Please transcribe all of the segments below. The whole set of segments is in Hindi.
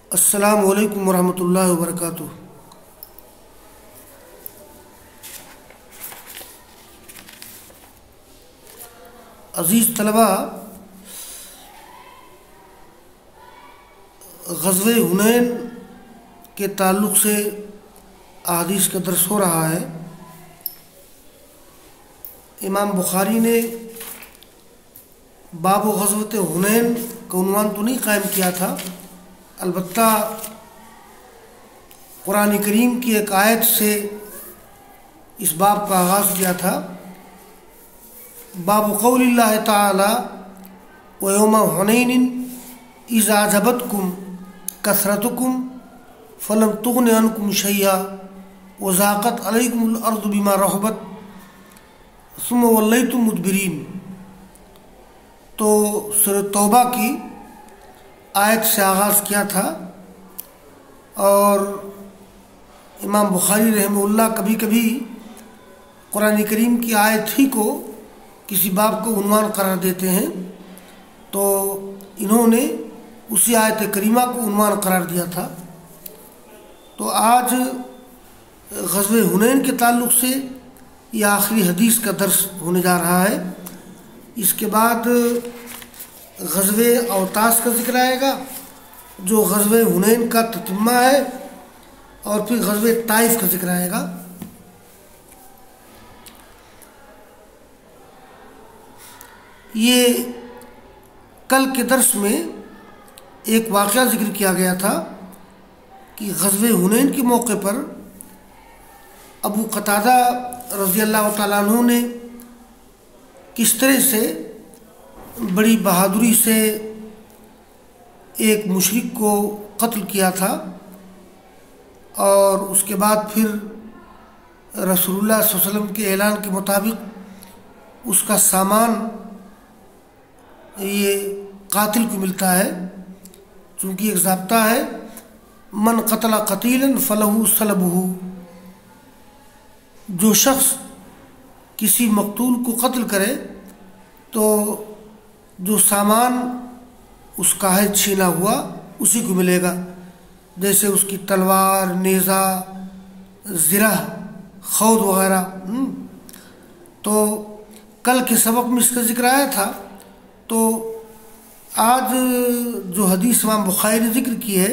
अस्सलामु अलैकुम वरहमतुल्लाहि वबरकातुहू। अज़ीज़ तलबा, ग़ज़वे हुनैन के ताल्लुक़ से अहादीस का दर्स हो रहा है। इमाम बुखारी ने बाब ग़ज़वत हुनैन का उन्वान तो नहीं कायम किया था, अलबत्ता कुरान करीम की एक आयत से इस बाब का आगाज़ किया था। बाब क़ौलिल्लाहि ताला व यौमा हुनैन इज़ अअजबतकुम कसरतुकुम फलम तुग़नि अन्कुम शैआ व ज़ाक़त अलैकुमुल अर्ज़ु बिमा रहबत सुम्मा वल्लैतुम मुदबिरीन। तो सूरह तौबा की आयत से आगाज़ किया था और इमाम बुखारी रहमहुल्लाह कभी कभी कुरान करीम की आयत ही को किसी बाब को उन्वान करार देते हैं, तो इन्होंने उसी आयत करीमा को उन्वान करार दिया था। तो आज ग़ज़वे हुनैन के ताल्लुक़ से यह आखिरी हदीस का दर्स होने जा रहा है। इसके बाद ग़ज़वे औतास का ज़िक्र आएगा जो ग़ज़वे हुनैन का ततिम्मा है, और फिर ग़ज़वे ताइफ का ज़िक्र आएगा। ये कल के दर्स में एक वाक़या ज़िक्र किया गया था कि ग़ज़वे हुनैन के मौके पर अबू क़तादा रज़ियल्लाहु ताला अन्हु ने किस तरह से बड़ी बहादुरी से एक मुशरिक को कत्ल किया था, और उसके बाद फिर रसूलुल्लाह सल्लल्लाहु अलैहि वसल्लम के ऐलान के मुताबिक उसका सामान ये कातिल को मिलता है। चूँकि एक ज़ाब्ता है, मन क़तला क़तीलन फ़लहु सलबहु, जो शख्स किसी मक़तूल को कत्ल करे तो जो सामान उसका है छीना हुआ उसी को मिलेगा, जैसे उसकी तलवार, नेज़ा, ज़िरा, खौद वग़ैरह। तो कल के सबक में इसका ज़िक्र आया था। तो आज जो हदीस इमाम बुखारी ने ज़िक्र की है,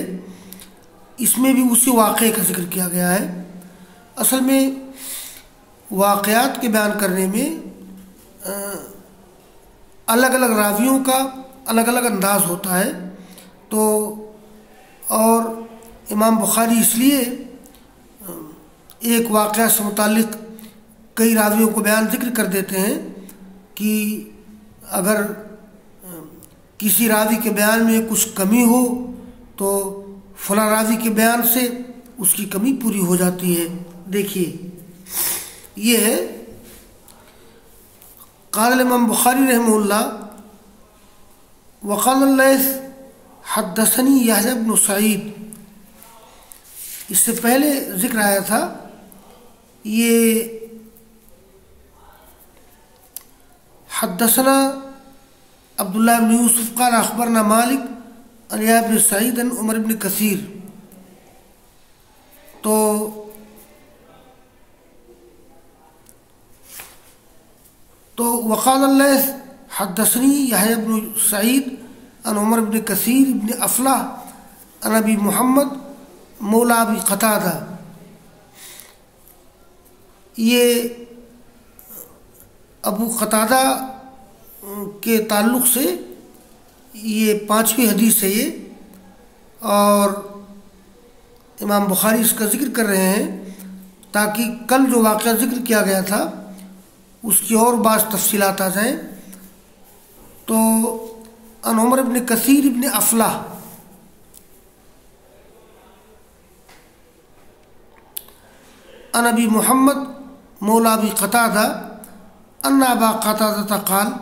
इसमें भी उसी वाक़े का ज़िक्र किया गया है। असल में वाक़यात के बयान करने में अलग अलग रावियों का अलग अलग अंदाज़ होता है। तो और इमाम बुखारी इसलिए एक वाक़या से मुताल्लिक़ कई रावियों को बयान ज़िक्र कर देते हैं कि अगर किसी रावी के बयान में कुछ कमी हो तो फलां रावी के बयान से उसकी कमी पूरी हो जाती है। देखिए, ये है क़ाल इमाम बुखारी रहमहुल्लाह वक़ाल लैस हद्दसनी यहया इब्न सईद। इससे पहले ज़िक्र आया था, ये हद्दसना अब्दुल्लाह इब्न यूसुफ क़ाल अख़बरना मालिक अन यहया इब्न सईद अन उमर इब्न कसीर। तो वक़ाल लैस हद्दसनी यहया इब्न सईद अन उमर इब्न कसीर इब्न अफ़लाह अन अबी मुहम्मद मौला अबी क़तादा। ये अबू क़तादा के ताल्लुक़ से ये पाँचवीं हदीस है ये, और इमाम बुखारी इसका ज़िक्र कर रहे हैं ताकि कल जो वाक़या ज़िक्र किया गया था उसकी और बात तफ़सीलात आ जाएँ। तो अन उमर इब्न कसीर इब्न अफ़लाह, अन अबी मुहम्मद मौला अबी क़तादा अन्ना अबा क़तादा क़ाल।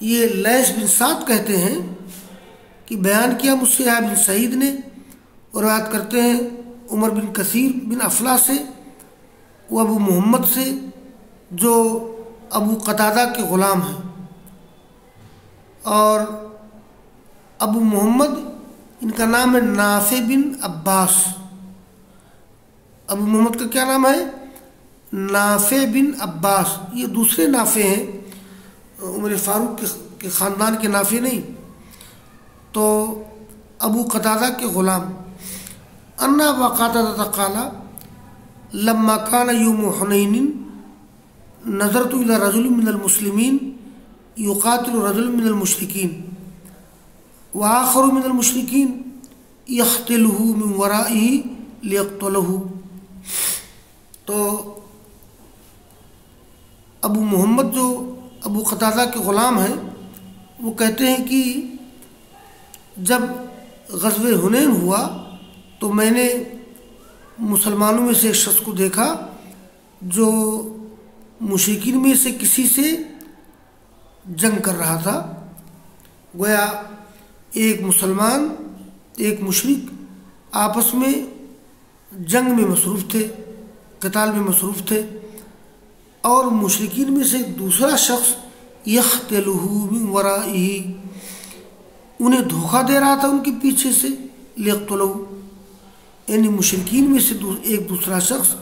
ये लैस बिन साद कहते हैं कि बयान किया मुझसे यहया बिन सईद ने, और बात करते हैं उमर बिन कसीर बिन अफ़लाह से, वो अबू मुहम्मद से जो अबू क़तादा के ग़ुलाम हैं। और अबू मुहम्मद इनका नाम है नाफे बिन अब्बास। अबू मोहम्मद का क्या नाम है? नाफे बिन अब्बास। ये दूसरे नाफे हैं, उमर फारूक के ख़ानदान के नाफे नहीं। तो अबू कतादा के ग़ुलाम। अन्ना वक़ाता क़ाला लम्मा कान यौम हुनैन नज़रतु इला रजुल मिनल मुस्लिमीन युक़ातिलु रजुल मिनल मुशरिकीन व आख़रु मिनल मुशरिकीन यक़्तुलुहु मिन वराइही लियक़्तुलहु। तो अबू मोहम्मद जो अबू कतादा के ग़ुलाम हैं, वो कहते हैं कि जब ग़ज़वे हुनैन हुआ तो मैंने मुसलमानों में से एक शख्स को देखा जो मुशरिकीन में से किसी से जंग कर रहा था। गोया एक मुसलमान एक मुशरिक आपस में जंग में मसरूफ़ थे, क़िताल में मसरूफ़ थे, और मुशरिकीन में से दूसरा शख्स यक़्तुलुहु मिन वराइही, उन्हें धोखा दे रहा था उनके पीछे से, लियक़्तुलहु, यानी मुशरिकीन में से एक दूसरा शख्स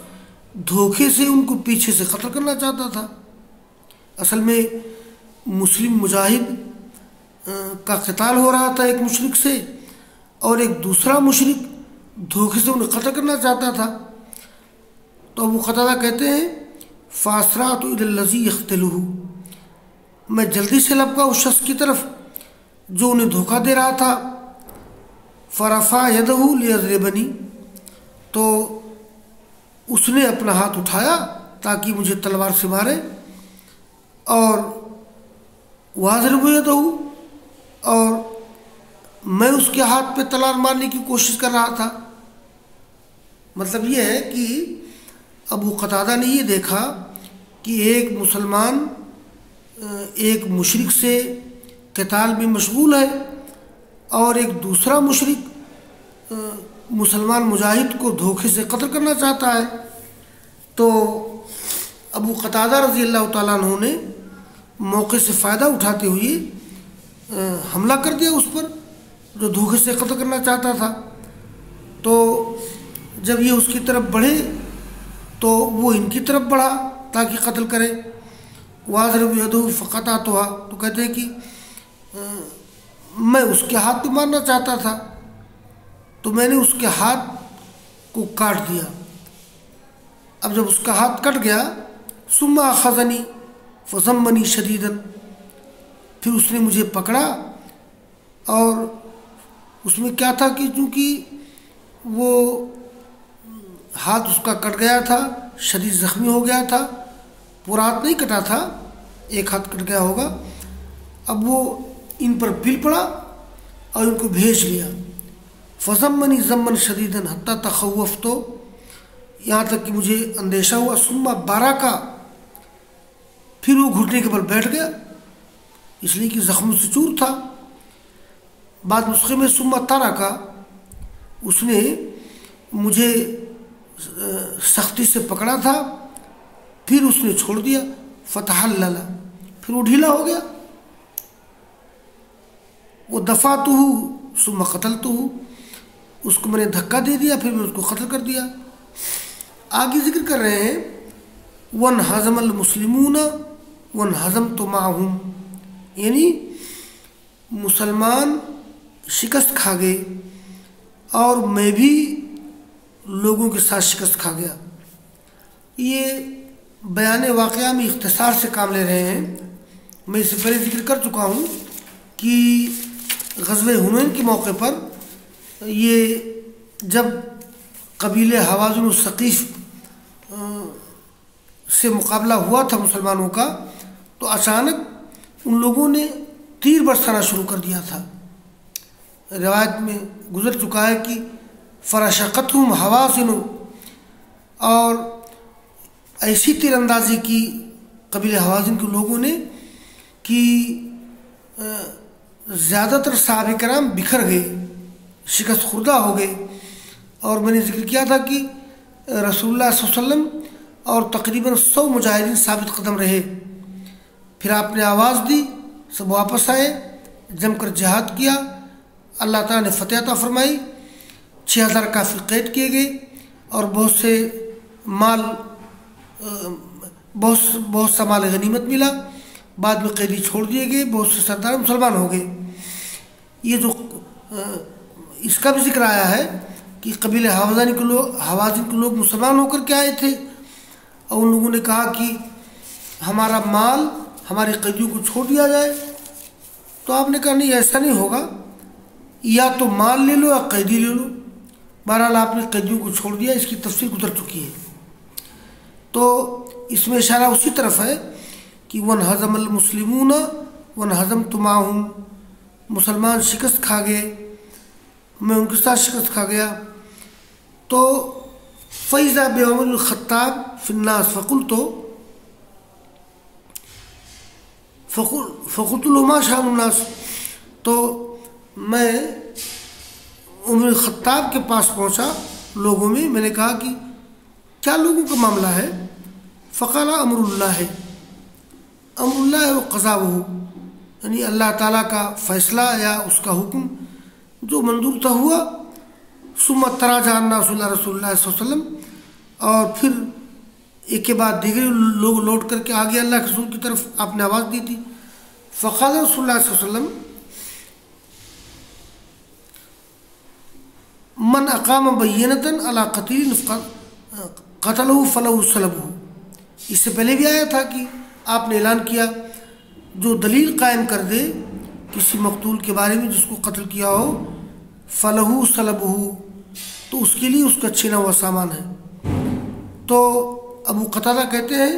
धोखे से उनको पीछे से क़त्ल करना चाहता था। असल में मुस्लिम मुजाहिद का क़िताल हो रहा था एक मुशरिक से, और एक दूसरा मुशरिक धोखे से उन्हें क़त्ल करना चाहता था। तो अबू कतादा कहते हैं फ़ासरातु इलल्लज़ी यक़्तुलुहु, मैं जल्दी से लपका उस शख्स की तरफ जो उन्हें धोखा दे रहा था। फ़रफ़ा यदहु लियज़रिबनी, तो उसने अपना हाथ उठाया ताकि मुझे तलवार से मारे, और वाज़रिबु यदहु, और मैं उसके हाथ पे तलवार मारने की कोशिश कर रहा था। मतलब ये है कि अबू कतादा ने ये देखा कि एक मुसलमान एक मुशरिक से क़िताल में मशगूल है, और एक दूसरा मुशरिक मुसलमान मुजाहिद को धोखे से क़त्ल करना चाहता है। तो अबू कतादा रज़ी अल्लाह ताला अन्हु ने मौके से फ़ायदा उठाते हुए हमला कर दिया उस पर जो धोखे से क़त्ल करना चाहता था। तो जब ये उसकी तरफ बढ़े तो वो इनकी तरफ बढ़ा ताकि क़त्ल करे। वाज़रिबु यदहु फ़क़तअतुहा, तो कहते हैं कि मैं उसके हाथ पे मारना चाहता था तो मैंने उसके हाथ को काट दिया। अब जब उसका हाथ कट गया, सुम्मा अख़ज़नी फ़ज़म्मनी शदीदन, फिर उसने मुझे पकड़ा, और उसमें क्या था कि चूँकि वो हाथ उसका कट गया था, शदीद ज़ख्मी हो गया था, पूरा हाथ नहीं कटा था, एक हाथ कट गया होगा। अब वो इन पर पिल पड़ा और इनको भेज लिया। फ़ज़म्मनी ज़म्मन शदीदन हत्ता तख़व्वफ़, तो यहाँ तक कि मुझे अंदेशा हुआ। सुम्मा बारा का, फिर वो घुटने के बल बैठ गया इसलिए कि ज़ख्म से चूर था। बाद नुस्खे में सुम्मा तारा का, उसने मुझे सख्ती से पकड़ा था, फिर उसने छोड़ दिया। फ़तहल्लला, फिर वो ढीला हो गया। वो दफ़ातुहु सुम्मा क़तलतुहु, उसको मैंने धक्का दे दिया, फिर मैंने उसको क़त्ल कर दिया। आगे जिक्र कर रहे हैं वन हज़मल मुस्लिमून वन हज़मतु माहुम, यानी मुसलमान शिकस्त खा गए और मैं भी लोगों के साथ शिकस्त खा गया। ये बयान वाक़या में इख्तिसार से काम ले रहे हैं। मैं इससे पहले जिक्र कर चुका हूँ कि ग़ज़वे हुनैन के मौके पर ये जब कबीले हवाज़िन सक़ीफ़ से मुकाबला हुआ था मुसलमानों का, तो अचानक उन लोगों ने तीर बरसाना शुरू कर दिया था। रिवायत में गुज़र चुका है कि फ़रशक़तहुम हवाज़िन, और ऐसी तीरंदाजी की कबीले हवाज़िन के लोगों ने कि ज़्यादातर सहाबा किराम बिखर गए, शिकस्त खुर्दा हो गए। और मैंने जिक्र किया था कि रसूलुल्लाह सल्लल्लाहु अलैहि वसल्लम और तकरीबन 100 मुजाहिदीन साबित कदम रहे। फिर आपने आवाज़ दी, सब वापस आए, जमकर जिहाद किया, अल्लाह ताला ने फतह अता फरमाई, 6000 काफिर कैद किए गए और बहुत से माल बहुत सा माल गनीमत मिला। बाद में कैदी छोड़ दिए गए, बहुत से सरदार मुसलमान हो गए। ये जो इसका भी जिक्र आया है कि कबीले हवाज़िन के लोग मुसलमान होकर के आए थे और उन लोगों ने कहा कि हमारा माल हमारे कैदियों को छोड़ दिया जाए। तो आपने कहा नहीं, ऐसा नहीं होगा, या तो माल ले लो या कैदी ले लो। बहरहाल आपने कैदियों को छोड़ दिया, इसकी तफसीर गुजर चुकी है। तो इसमें इशारा उसी तरफ है कि वन हज़मल मुस्लिमून वन हज़म तुमाहुम, मुसलमान शिकस्त खा गए, मैं उनके साथ शिकस्त खा गया। तो फ़ैज़ा बेअमरुल ख़त्ताब फिन्नास फ़कुलतुलुमा शानुन्नास, तो मैं उमर ख़त्ताब के पास पहुँचा लोगों में, मैंने कहा कि क्या लोगों का मामला है। फ़क़ाला अमरुल्लाह है, अमरुल्लाह व क़ज़ाउहु, यानी अल्लाह ताला का फ़ैसला या उसका हुक्म जो मंजूर था हुआ। सुम्मा तराजा अन्नासु इला रसूलिल्लाह सल्लल्लाहु अलैहि वसल्लम, और फिर एक के बाद दीगर लोग लौट करके आ गए अल्लाह के रसूल की तरफ। आपने आवाज़ दी थी, फ़क़ाला रसूलुल्लाह सल्लल्लाहु अलैहि वसल्लम मन अक़ाम बय्यनतन अला क़तील क़तलहु फ़लहु सलबहु। इससे पहले भी आया था कि आपने ऐलान किया जो दलील कायम कर दे किसी मकतूल के बारे में जिसको कत्ल किया हो, फ़लहु सलबहु, तो उसके लिए उसका छीना हुआ सामान है। तो अबू क़तादा कहते हैं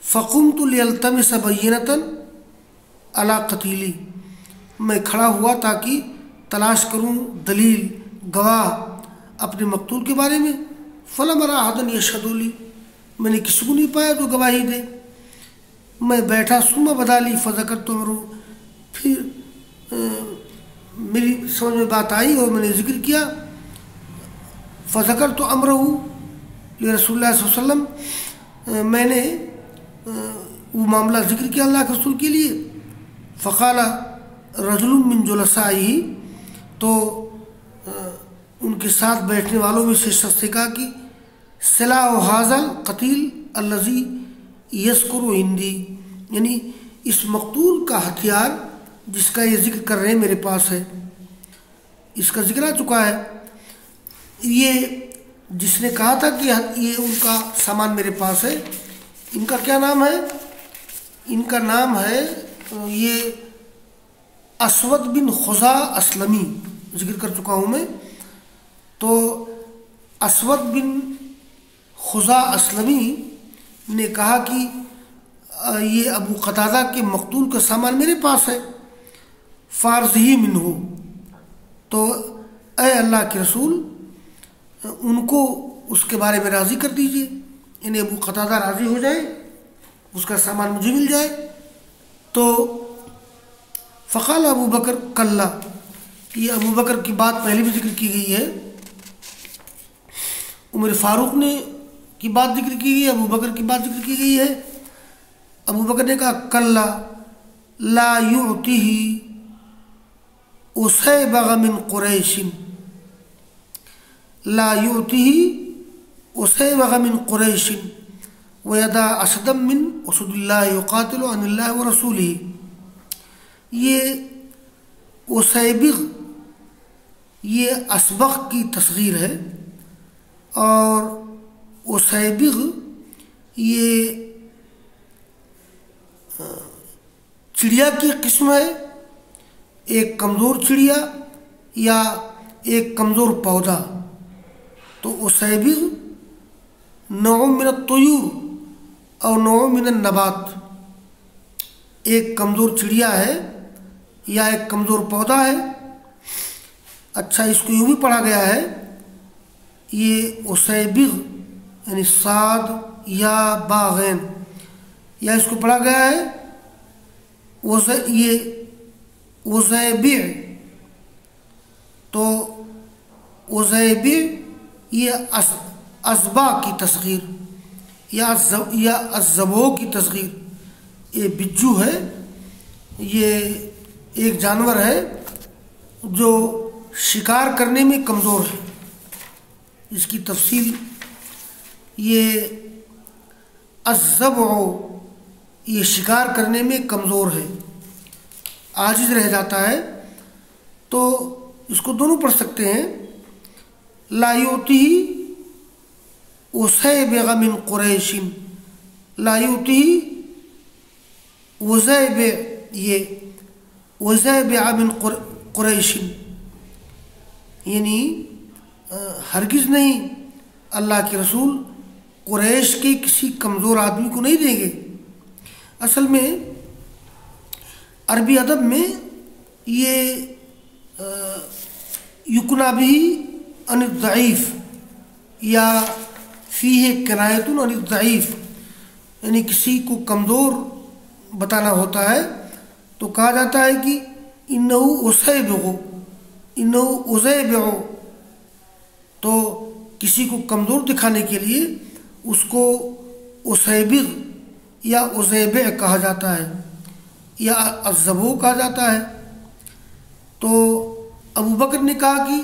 फ़क़ुमतु लियल्तमिस बय्यनतन अला क़तीली, मैं खड़ा हुआ ताकि तलाश करूं दलील गवाह अपने मकतूल के बारे में। फ़लम अरा अहदन यशहदु ली, मैंने किसी को नहीं पाया जो गवाही दे। मैं बैठा, सुम्मा बदाली फ़ज़करतु अमरहु, फिर मेरी समझ में बात आई और मैंने जिक्र किया। फ़ज़करतु अमरहु रसूलुल्लाह सल्लल्लाहु अलैहि वसल्लम, मैंने वो मामला जिक्र किया अल्लाह के रसूल के लिए। फ़क़ाला रजुलुम मिन जुलसाइही, तो उनके साथ बैठने वालों में से शख्स ने कहा कि सिलाह हाज़ल क़तील अल्लज़ी यज़कुरु हिंदी, यानी इस मकतूल का हथियार जिसका ये जिक्र कर रहे हैं मेरे पास है। इसका जिक्र आ चुका है। ये जिसने कहा था कि ये उनका सामान मेरे पास है, इनका क्या नाम है? इनका नाम है ये असवद बिन खुज़ा असलमी, जिक्र कर चुका हूँ मैं। तो असवद बिन खुज़ा असलमी ने कहा कि ये अबू क़तादा के मकतूल का सामान मेरे पास है, फ़ार्ज़ ही मिन्हु, तो ऐ अल्लाह के रसूल उनको उसके बारे में राज़ी कर दीजिए, यानी अबू क़तादा राज़ी हो जाए, उसका सामान मुझे मिल जाए। तो फ़क़ाल अबू बकर कल्ला, ये अबू बकर की बात पहले भी जिक्र की गई है, उमर फ़ारूक ने की बात जिक्र की गई है, अबू बकर की बात जिक्र की गई है। अबू बकर ने कहा कल्ला ला युअतिही उसैबग़ मिन क़ुरैशिन, ला युअतिही उसैबग़ मिन क़ुरैशिन व यदा असदम मिन उसदिल्लाह युक़ातिलु अनिल्लाह व रसूलिही। ये उसैबिग़ ये असबग़ की तस्ग़ीर है और उसैबिग़ ये चिड़िया की किस्म है, एक कमज़ोर चिड़िया या एक कमज़ोर पौधा। तो उसैबिग़ नौ मिन तुयूर और नौ मिन नबात, एक कमज़ोर चिड़िया है या एक कमज़ोर पौधा है। अच्छा, इसको यूँ भी पढ़ा गया है, ये उसैबिग़ यानी साद या बाग़ैन, या इसको पढ़ा गया है ये उज़ैबिअ। तो उज़ैबिअ ये अज़बा की तस्ग़ीर या अज़्ज़बो की तस्ग़ीर, ये बिज्जू है, ये एक जानवर है जो शिकार करने में कमज़ोर है। इसकी तफसील ये अज़्ज़बउ, ये शिकार करने में कमज़ोर है, आजिज़ रह जाता है। तो इसको दोनों पढ़ सकते हैं। ला युतिही उसैबिग़ मिन कुरैशिन, ला युतिही वज़ैबिग़, ये वज़ैबिग़ मिन कुरैशिन, यानी हरगिज़ नहीं अल्लाह के रसूल कुरैश के किसी कमज़ोर आदमी को नहीं देंगे। असल में अरबी अदब में ये युकना भी अनिद्दईफ़ या फ़ीहे किनायतुन अनिद्दईफ़, यानी किसी को कमज़ोर बताना होता है तो कहा जाता है कि इन्नहु उसैबिग़ु, इन्नहु उज़ैबिग़ु। तो किसी को कमज़ोर दिखाने के लिए उसको उसैबिग़ या उज़ैबिग़ कहा जाता है या अज़्ज़बउ कहा जाता है। तो अबू बकर ने कहा कि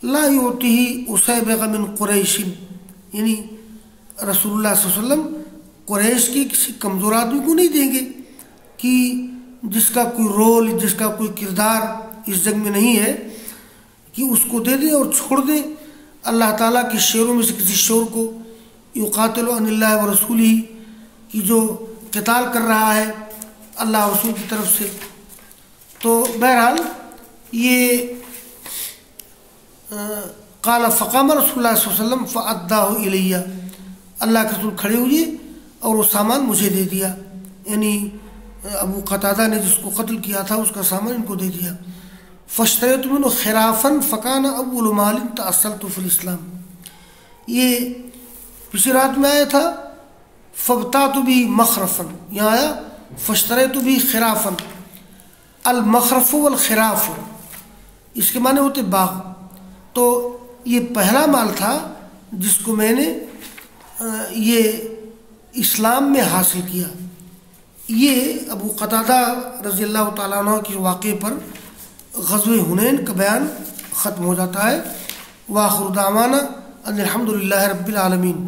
ला युतिही उसैबिग़ मिन कुरैशिन, यानी रसूलुल्लाह सल्लल्लाहु अलैहि वसल्लम कुरैश के किसी कमज़ोर आदमी को नहीं देंगे कि जिसका कोई रोल, जिसका कोई किरदार इस जंग में नहीं है, कि उसको दे दें और छोड़ दें अल्लाह ताला के शेरों में से किसी शेर को, युक़ातिलु अनिल्लाहि व रसूलिही, कि जो क़िताल कर रहा है अल्लाह रसूल की तरफ से। तो बहरहाल ये क़ाल फ़क़ाम रसूलुल्लाह सल्लल्लाहु अलैहि वसल्लम फ़अद्दाहु इलैया, अल्लाह के रसूल खड़े हुए और वो सामान मुझे दे दिया, यानी अबू क़तादा ने जिसको कत्ल किया था उसका सामान इनको दे दिया। फ़श्तरैतु मिन्हु ख़िराफ़न फ़कान अव्वलु मालिन तअस्सलतु फ़िल इस्लाम, ये पिछली रात में आया था फ़ब्तातु भी मख़रफ़न, यहाँ आया फ़श्तरैतु भी ख़िराफ़न, अल मख़रफ़ु वल ख़िराफ़, इसके माने होते बाग। तो ये पहला माल था जिसको मैंने ये इस्लाम में हासिल किया। ये अबू क़तादा रज़ियल्लाहु ताला अन्हु के वाक़े पर ग़ज़वे हुनैन का बयान ख़त्म हो जाता है। व आख़िरु दावाना अनिल हम्दुलिल्लाहि रब्बिल आलमीन।